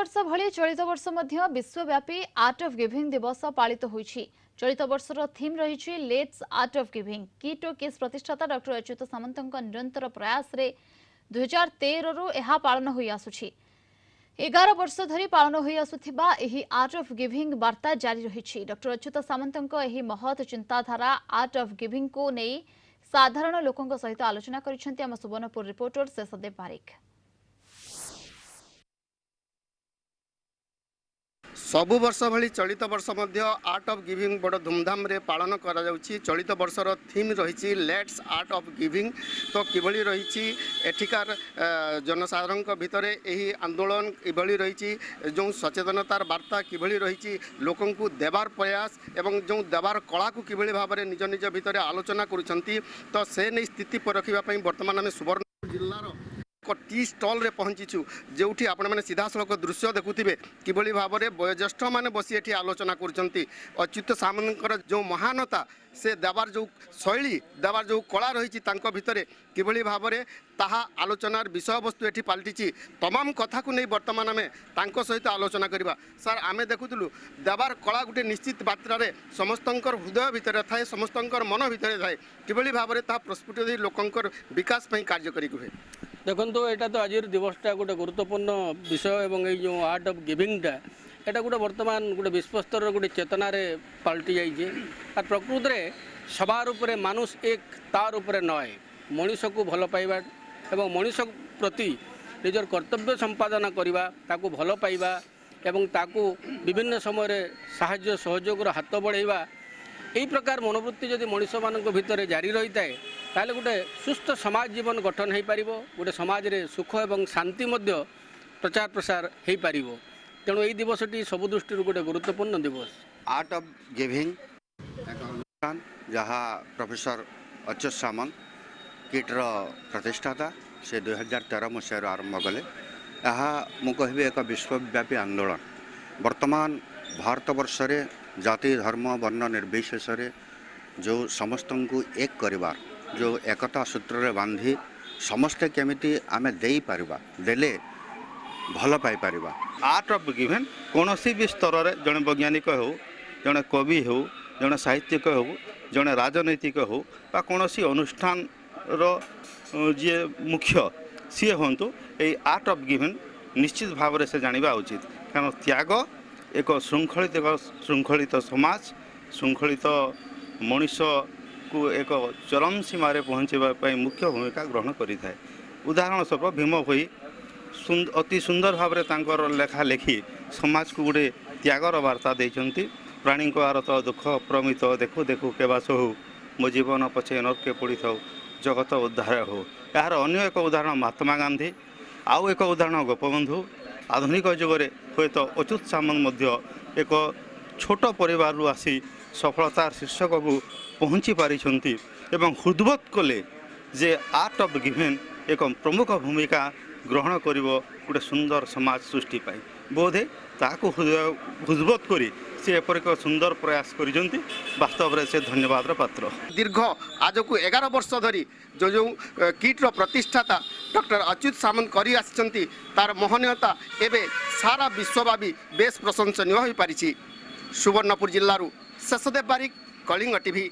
वर्ष भली चलित वर्ष मध्य विश्वव्यापी आर्ट ऑफ गिविंग दिवस पालित होइछि। चलित वर्षर थीम रही let's art of giving. Kit और किस प्रतिष्ठाता डॉक्टर अच्युत सामंतଙ୍କ निरंतर प्रयास रे 2013 रु एहा पालन होई आसुछि। 11 वर्ष धरी पालन होई आसुथिबा एही आर्ट ऑफ गिविंग वार्ता जारी रही। डॉक्टर अच्युत सामंतଙ୍କ एही महत चिंताधारा आर्ट ऑफ गिविंग को नहीं साधारण लोकंक सहित आलोचना करिसेंती आम सुवर्णपुर रिपोर्टर शेषदेव बारिक। सबु वर्ष भली चलित वर्ष मध्य आर्ट ऑफ गिविंग बड़ धूमधाम रे पालन करा जाउछि। चलित वर्षर थीम रही लेट्स आर्ट ऑफ गिविंग। तो किभली रही एठिकार जनसाधारण भितर यही आंदोलन किभली रही जो सचेतनतार वार्ता किभली रही लोकं को देवार प्रयास एवं जो देवार कला को किभली भाव में निज निज भितर आलोचना करुछंती। तो से नहीं स्थिति परखिबा पई वर्तमान आम सुवर्णपुर जिल्लार टी स्टल रे पहुंचीचु जोठी आपण मैंने सीधा सड़क दृश्य देखुथिबे किभली भाव में वयोज्येष्ठ मैंने बसी एठी आलोचना करुछंती। अच्युत सामंतर जो महानता से देवार जो शैली देवार जो कला रही भितर किभली भाव में ताहा आलोचनार विषय वस्तु एठी पलटिची। तमाम कथा को नहीं वर्तमान आम तांको सहित आलोचना करबा। सर आमे देखुथुलु देवार कला गोटे निश्चित मात्रा रे समस्तंकर हृदय भितर थाए समस्तंकर मन भितर थाए किभली भाव में ताहा प्रस्फुटित लोकंकर विकास पई कार्य करी हुए। देखो यहाँ तो आज दिवसटा गोटे गुरुत्वपूर्ण विषय एवं ये जो आर्ट ऑफ गिविंगटा यहाँ गोटे वर्तमान गोटे विश्व स्तर गोटे चेतनार पलटि जाइए। और प्रकृति में सबार उपरे मानुष एक तार उपरे नए मनीष को भल पाइबा एवं मनीष प्रति निजर कर्तव्य संपादन करवा ताकू भल पाइबा एवं ताकू विभिन्न समय साहाय्य सहयोग हाथ बढ़ाइबा यही प्रकार मनोवृत्ति जदि मनीष मान भितर जारी रही है ताले गोटे सुस्थ समाज जीवन गठन हो पार गोटे समाज रे सुख एवं शांति मध्य प्रचार प्रसार हो पार। तेणु यही दिवसटी सब दृष्टि गोटे गुरुत्वपूर्ण दिवस। आर्ट ऑफ गिविंग एक अनुष्ठान जहाँ प्रोफेसर अच्युत सामंत किट्र प्रतिष्ठाता से 2013 मसीह आरंभ कले। यहाँ मुझे एक विश्वव्यापी आंदोलन वर्तमान भारत वर्ष रे जाति धर्म वर्ण निर्विशेष जो समस्त को एक करिवार जो एकता सूत्र रे बांधी समस्ते केमिति आमे देई परिबा देले भल पाई परिबा। आर्ट ऑफ गिविंग कौन भी स्तर रे जड़े वैज्ञानिक हो जड़े कवि हो जड़े साहित्यिक हो जड़े राजनैतिक हो बा कौन अनुष्ठान रो जी मुख्य सी हूँ ये आर्ट ऑफ गिविंग निश्चित भाव से जाना उचित। कारण त्याग एक श्रृंखलित समाज श्रृंखलित मनीष को एक चरम सीमार पहुँचापी मुख्य भूमिका ग्रहण करें। उदाहरण स्वरूप भीम भई अति सुंदर भाव में लेखा लेखि समाज को गोटे त्यागर वार्ता देते। प्राणी को आरत दुख प्रमित देखु देखु केवास हो मो जीवन पछे नरके पड़ी था जगत उद्धार हो। यार अन्य एक उदाहरण महात्मा गांधी आउ एक उदाहरण गोपबंधु। आधुनिक जुगरे हूँ तो अच्युत सामंत एक छोट परिवार आसी सफलतार शीर्षक को पहुँची पारिछंती एवं हृदबोध कले जे आर्ट ऑफ गिविंग एक प्रमुख भूमिका ग्रहण करिवो गोटे सुंदर समाज सृष्टि पाई। बोधे ताकू हृदबोध करी से एपर एक सुंदर प्रयास करिसंती। वास्तव में से धन्यवाद पात्र। दीर्घ आज को 11 वर्ष धरी जो जो किट्र प्रतिष्ठाता डॉक्टर अच्युत सामंत करी आसिचंती तार महनीयता एवं सारा विश्वव्यापी बेस प्रशंसनीय हो पारिछि। सुवर्णपुर जिल्लारू शेषदेव बारिक, कलिंग टीवी।